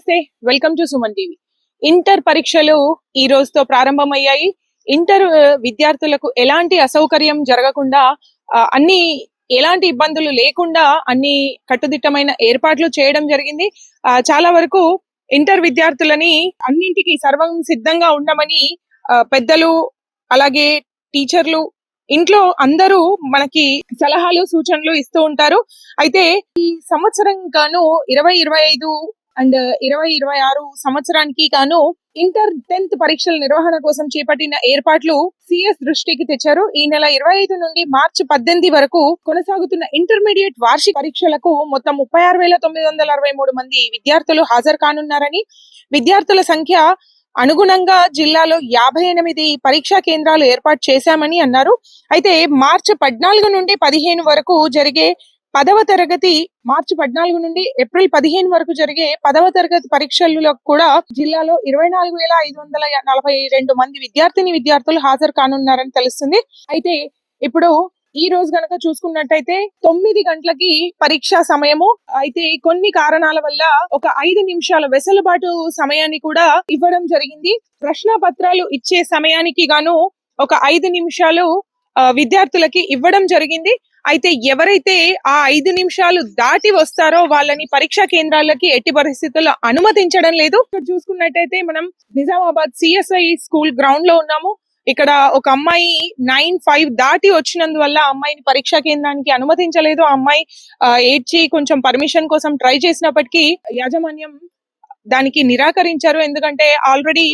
నమస్తే, welcome to Suman TV. Inter పరీక్షలు ఈ రోజుతో ప్రారంభమయ్యాయి. ఇంటర్ విద్యార్థులకు ఎలాంటి అసౌకర్యం జరగకుండా అన్ని ఎలాంటి ఇబ్బందులు లేకుండా అన్ని కట్టుదిట్టమైన ఏర్పాట్లు చేయడం జరిగింది. చాలా వరకు ఇంటర్ విద్యార్థులని అన్నింటికి సర్వం సిద్ధంగా ఉండమని పెద్దలు అలాగే టీచర్లు ఇంట్లో అందరూ మనకి సలహాలు సూచనలు ఇస్తూ ఉంటారు. అయితే ఈ సంవత్సరం గాను 2025 అండ్ 2026 సంవత్సరానికి గాను ఇంటర్ 10th పరీక్షల నిర్వహణ కోసం చేపట్టిన ఏర్పాట్లు సిఎస్ దృష్టికి తెచ్చారు. ఈ నెల 25 నుండి మార్చి 18 వరకు కొనసాగుతున్న ఇంటర్మీడియట్ వార్షిక పరీక్షలకు మొత్తం 36,963 మంది విద్యార్థులు హాజరు కానున్నారని, విద్యార్థుల సంఖ్య అనుగుణంగా జిల్లాలో 58 పరీక్షా కేంద్రాలు ఏర్పాటు చేశామని అన్నారు. అయితే మార్చి 14 నుండి 15 వరకు జరిగే 10వ తరగతి మార్చి 14 నుండి ఏప్రిల్ 15 వరకు జరిగే 10వ తరగతి పరీక్షల్లో కూడా జిల్లాలో 24,542 మంది విద్యార్థులు హాజరు కానున్నారని తెలుస్తుంది. అయితే ఇప్పుడు ఈ రోజు గనక చూసుకున్నట్టయితే 9 గంటలకి పరీక్షా సమయము. అయితే కొన్ని కారణాల వల్ల ఒక 5 నిమిషాల వెసులుబాటు సమయాన్ని కూడా ఇవ్వడం జరిగింది. ప్రశ్న పత్రాలు ఇచ్చే సమయానికి గాను ఒక 5 నిమిషాలు విద్యార్థులకి ఇవ్వడం జరిగింది. అయితే ఎవరైతే ఆ 5 నిమిషాలు దాటి వస్తారో వాళ్ళని పరీక్షా కేంద్రాలకి ఎట్టి పరిస్థితుల్లో అనుమతించడం లేదు. ఇక్కడ చూసుకున్నట్టయితే మనం నిజామాబాద్ సిఎస్ఐ స్కూల్ గ్రౌండ్ లో ఉన్నాము. ఇక్కడ ఒక అమ్మాయి 9:05 దాటి వచ్చినందువల్ల అమ్మాయిని పరీక్షా కేంద్రానికి అనుమతించలేదు. ఆ అమ్మాయి ఏడ్చి కొంచెం పర్మిషన్ కోసం ట్రై చేసినప్పటికీ యాజమాన్యం దానికి నిరాకరించారు. ఎందుకంటే ఆల్రెడీ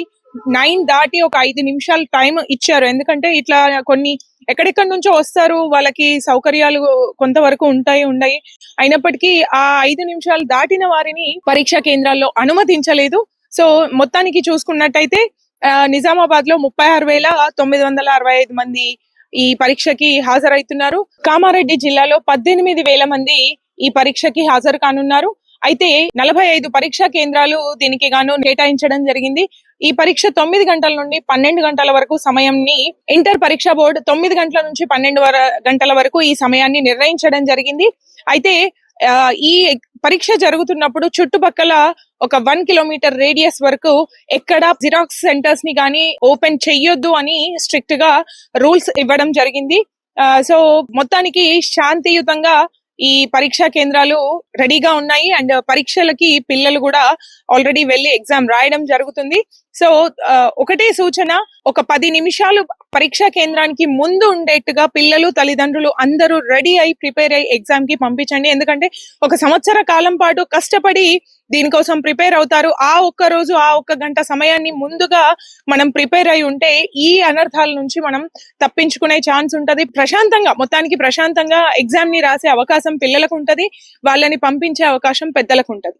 9 దాటి ఒక 5 నిమిషాలు టైం ఇచ్చారు. ఎందుకంటే ఇట్లా కొన్ని ఎక్కడెక్కడి నుంచో వస్తారు, వాళ్ళకి సౌకర్యాలు కొంతవరకు ఉండయి. అయినప్పటికీ ఆ 5 నిమిషాలు దాటిన వారిని పరీక్షా కేంద్రాల్లో అనుమతించలేదు. సో మొత్తానికి చూసుకున్నట్టయితే నిజామాబాద్ లో 36,965 మంది ఈ పరీక్షకి హాజరవుతున్నారు. కామారెడ్డి జిల్లాలో 18,000 మంది ఈ పరీక్షకి హాజరు కానున్నారు. అయితే 45 పరీక్షా కేంద్రాలు దీనికి గాను కేటాయించడం జరిగింది. ఈ పరీక్ష 9 గంటల నుండి 12 గంటల వరకు సమయాన్ని ఇంటర్ పరీక్ష బోర్డు 9 గంటల నుంచి 12 గంటల వరకు ఈ సమయాన్ని నిర్ణయించడం జరిగింది. అయితే ఈ పరీక్ష జరుగుతున్నప్పుడు చుట్టుపక్కల ఒక 1 కిలోమీటర్ రేడియస్ వరకు ఎక్కడ జిరాక్స్ సెంటర్స్ ని గానీ ఓపెన్ చెయ్యొద్దు అని స్ట్రిక్ట్ గా రూల్స్ ఇవ్వడం జరిగింది. సో మొత్తానికి శాంతియుతంగా ఈ పరీక్షా కేంద్రాలు రెడీగా ఉన్నాయి. అండ్ పరీక్షలకి పిల్లలు కూడా ఆల్రెడీ వెళ్లి ఎగ్జామ్ రాయడం జరుగుతుంది. సో ఒకటే సూచన, ఒక 10 నిమిషాలు పరీక్షా కేంద్రానికి ముందు ఉండేట్టుగా పిల్లలు తల్లిదండ్రులు అందరూ రెడీ అయి ప్రిపేర్ అయ్యి ఎగ్జామ్ కి పంపించండి. ఎందుకంటే ఒక సంవత్సర కాలం పాటు కష్టపడి దీనికోసం ప్రిపేర్ అవుతారు. ఆ ఒక్క రోజు ఆ ఒక్క గంట సమయాన్ని ముందుగా మనం ప్రిపేర్ అయి ఉంటే ఈ అనర్థాల నుంచి మనం తప్పించుకునే ఛాన్స్ ఉంటది. మొత్తానికి ప్రశాంతంగా ఎగ్జామ్ ని రాసే అవకాశం పిల్లలకు ఉంటది, వాళ్ళని పంపించే అవకాశం పెద్దలకు ఉంటది.